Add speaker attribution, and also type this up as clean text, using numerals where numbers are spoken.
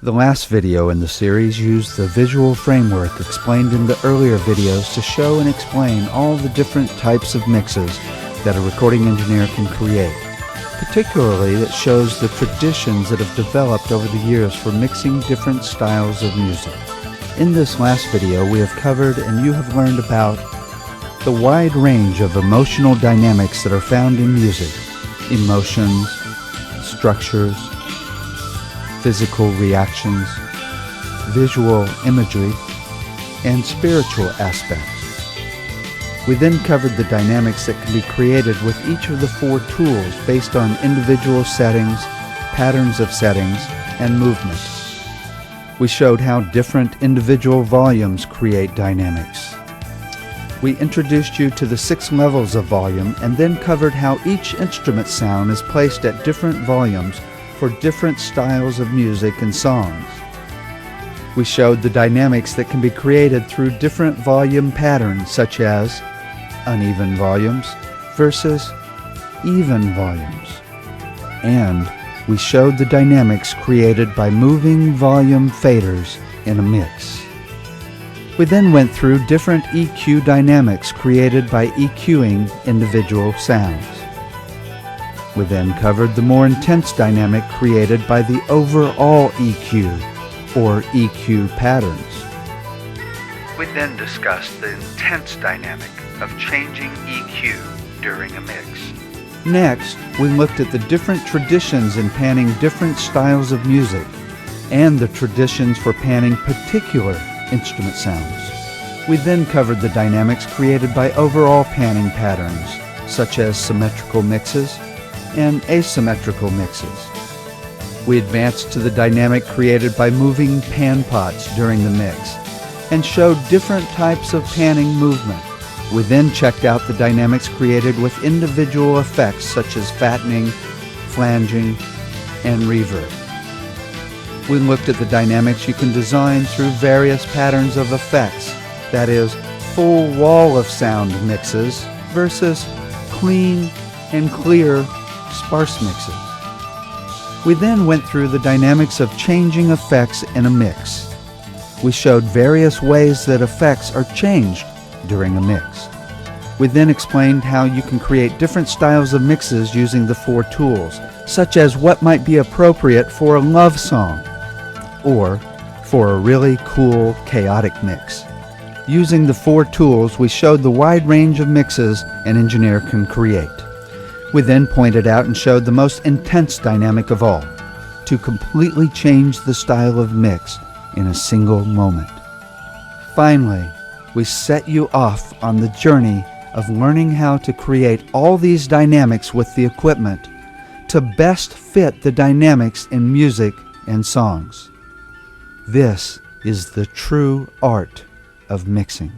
Speaker 1: The last video in the series used the visual framework explained in the earlier videos to show and explain all the different types of mixes that a recording engineer can create. Particularly, it shows the traditions that have developed over the years for mixing different styles of music. In this last video, we have covered and you have learned about the wide range of emotional dynamics that are found in music: emotions, structures, physical reactions, visual imagery, and spiritual aspects. We then covered the dynamics that can be created with each of the four tools based on individual settings, patterns of settings, and movement. We showed how different individual volumes create dynamics. We introduced you to the 6 levels of volume and then covered how each instrument sound is placed at different volumes for different styles of music and songs. We showed the dynamics that can be created through different volume patterns, such as uneven volumes versus even volumes. And we showed the dynamics created by moving volume faders in a mix. We then went through different EQ dynamics created by EQing individual sounds. We then covered the more intense dynamic created by the overall EQ, or EQ patterns. We then discussed the intense dynamic of changing EQ during a mix. Next, we looked at the different traditions in panning different styles of music and the traditions for panning particular instrument sounds. We then covered the dynamics created by overall panning patterns, such as symmetrical mixes and asymmetrical mixes. We advanced to the dynamic created by moving pan pots during the mix and showed different types of panning movement. We then checked out the dynamics created with individual effects such as fattening, flanging, and reverb. We looked at the dynamics you can design through various patterns of effects, that is, full wall of sound mixes versus clean and clear sparse mixes. We then went through the dynamics of changing effects in a mix. We showed various ways that effects are changed during a mix. We then explained how you can create different styles of mixes using the 4 tools, such as what might be appropriate for a love song or for a really cool, chaotic mix. Using the 4 tools, we showed the wide range of mixes an engineer can create. We then pointed out and showed the most intense dynamic of all, to completely change the style of mix in a single moment. Finally, we set you off on the journey of learning how to create all these dynamics with the equipment to best fit the dynamics in music and songs. This is the true art of mixing.